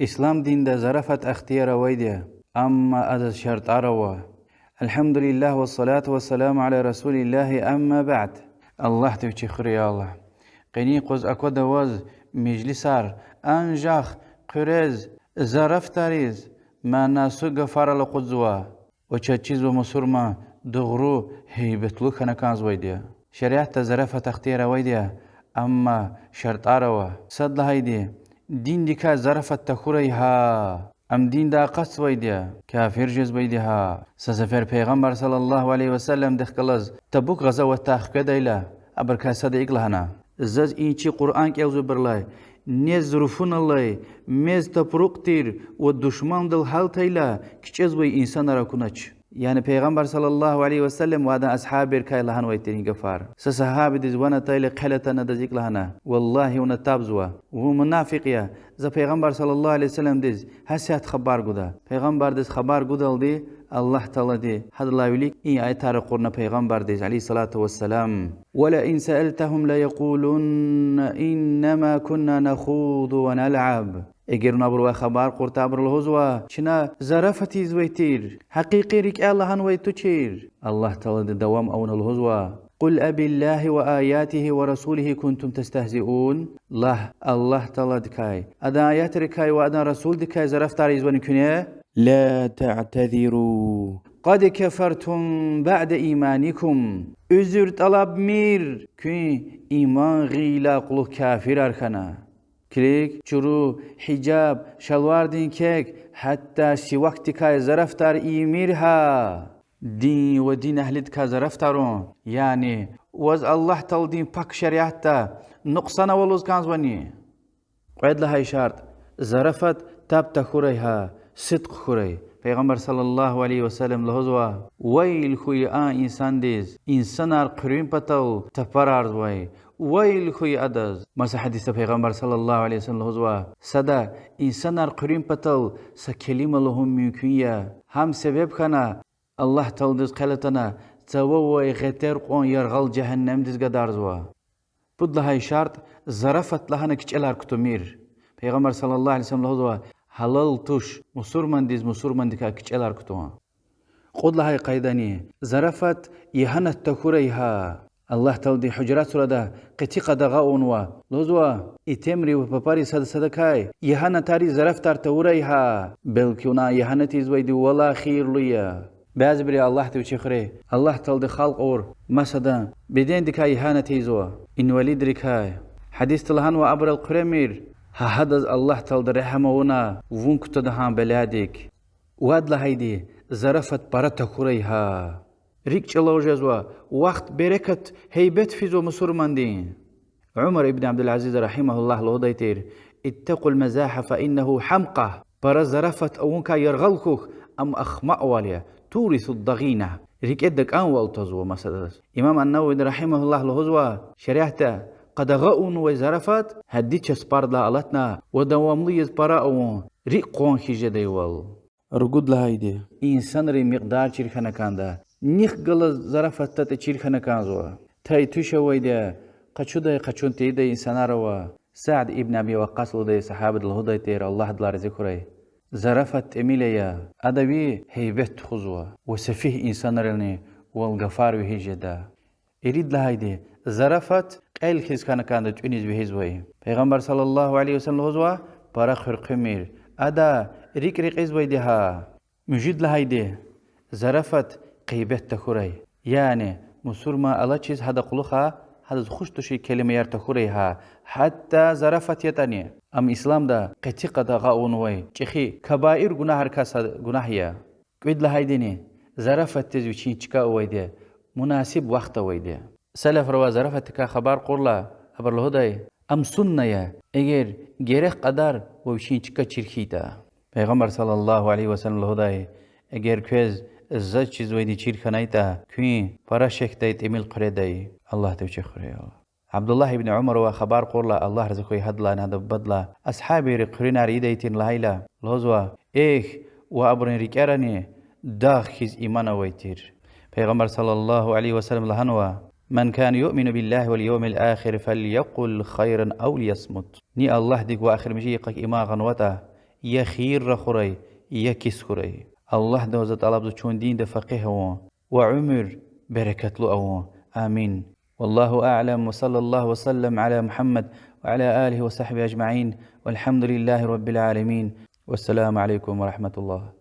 إسلام دين دا زرفت اختيار ويديا أما أدى شرط عروا. الحمد لله والصلاة والسلام على رسول الله أما بعد. الله تبتخر يا الله قني قز أكو دواز مجلسار أنجاخ قرز زرفتاريز ما ناسو غفار لقزوا وچچيز ومسرما دغرو هيبتلو كنكانز ويديا شريعة زرفت اختيار ويديا أما شرط عروا صد هيدي دين ديكا زرفت تخوريها ام دين دا قص ويديا كافر جز بيدها سسفر پیغمبر صلى الله عليه وسلم دخلز تبوك غزوة تاخك دايلا ابركا صديق لهنا زز اینچی قرآن که اوزو برلای نیز ظروفون الله میز تپروقتیر و دشمن دل حال تیلا کچز وی انسان را کنچ يعني پیغمبر صلى الله عليه وسلم وهذا أصحاب بركاي لهن ويترين قفار سصحاب دز وانا تايل قلتنا دزيك لهنا والله وانا تابزوا ومنافقيا ذا پیغمبر صلى الله عليه وسلم دز هسيات خبر قدا پیغمبر دز خبر قدال دي الله تعالى دي هذا الله يليك إن آيات قرنا پیغمبر دز عليه الصلاة والسلام ولا إن سألتهم ليقولن إنما كنا نخوض ونلعب اگر نبرو خبر قرطا بر الهزوا چنا زرفتي زويتير حقيقي ريك الله هن ويتو چير الله تعالى دوام اون الهزوا قل أبي الله وآياته ورسوله كنتم تستهزئون الله تعالى دكاي أدا آيات ركاي وأدا رسول دكاي زرفتار يزوان كنيا لا تعتذروا قد كفرتم بعد إيمانكم özür طلب مير كي إيمان غيلا قلو كافر أرخنا كليك چرو حجاب شلوار دين كيك حتى شي وقت كاي زرفتار إيميرها دين ودين أهلد كا زرفتارون يعني وز الله تل دين باك شريعتا نقصنا ولوز كانزواني قيد لها شرط زرفت تاب تخوريها صدق خوري پیغمبر صلى الله عليه وسلم لهزوا ويل خوي انسان ديز انسان قرين پتو تفرارز ويل خوي ادز مس حديث پیغمبر صلى الله عليه وسلم لهزوا صدا انسان قرين پتو سكلمه لهم ممكن هم سبب خنا الله تلدز قلتنا تو غتر قون يرغل جهنم دز قدارزوا بود لها شرط زرفت لها نكچلار كتمير پیغمبر صلى الله عليه وسلم لهزوا halal tuş musurman dika kiçeler kutuğa. Qodla hay qaydani zarafat yahanat takurayha. Allah taldi Hucurat surada qiti qadaga onwa. Lozwa itemri ve papari sadakay. Yahana tari zaraftar taurayha. Belki ona yahanat izwaydi wala khirliya. Baz biri Allah te çikhre. Allah taldi xalq or masada beden dika yahanat izwa. In walid rikay. Hadis talhan wa abra al-Quramir. هذا الله تعالى رحمه وونك تدهان بلادك واد لهيدي زرفت برتا خوريها ريك چلو جزوا وقت بركت هيبت فيزو مسرمان دين عمر ابن عبد العزيز رحمه الله لوديتير اتقوا المزاح فإنه حمقه برا زرفت أونكا يرغلكوك أم أخمأ واليا تورث الضغينة ريك ادك أنوال تزوا مسدس إمام النووي رحمه الله لهزوا شريعته قد غاون وزرفت هديتش سباردا علتنا ودواملي يزبراءون ريقون خيجدي وال رقود لهايدي إنسان ري مقدار چيرخانا كاندا نيخ غل زرفت تت چيرخانا كانزوا تاي توشا ويدا قچون تيدا إنسان روا سعد ابن أبي وقاص لدي صحابة الهدى تير الله دلار ذكري زرفت إميليا أدوي هيبت خزوا وسفيه إنسان رلني والغفار وهيجدا إريد لهايدي زرفت قيل خيز كان تونيز بهزوي پیغمبر صلى الله عليه وسلم هزوا برا خرقمير ادا ريك ازويدها مجد لهايدي زرفت قيبت تخوري يعني مسورما الله چيز هذا قلوخا هذا خوش تشي كلمه يار تخوريها حتى زرفت يتاني ام اسلام دا قتيقه دا غاونوي چخي كبائر گناه هر کس گناهيا قيد لهايدني زرفت تزوچين چكا ويدي مناسب وقت ويدي سلف روا زرفتك خبر قرلا خبر الهدى ام سنة اگر گیرخ قدر وشين چكا چرخيتا پیغمبر صلى الله عليه وسلم الهدى اگر كوز زد چیز ويدي چرخنايتا كوين فرشك دايت اميل قريداي الله توشخري عبد الله بن عمر وخبر قرلا الله رزقه هدلا نهد بدلا اصحابي رقرنا ريدايتين لهيلا لهزوا وابرن ريكارني داخز ايمان ويتير پیغمبر صلى الله عليه وسلم لهنوا من كان يؤمن بالله واليوم الآخر فليقل خيرا أو ليصمت ني الله ديك وآخر مجيقك إما غنوتا يا خير رخوري يا كيس خوري. الله دوزة طلب چون دين ده فقيه وعمر بركة له آمين. والله أعلم، وصلى الله وسلم على محمد وعلى آله وصحبه أجمعين، والحمد لله رب العالمين، والسلام عليكم ورحمة الله.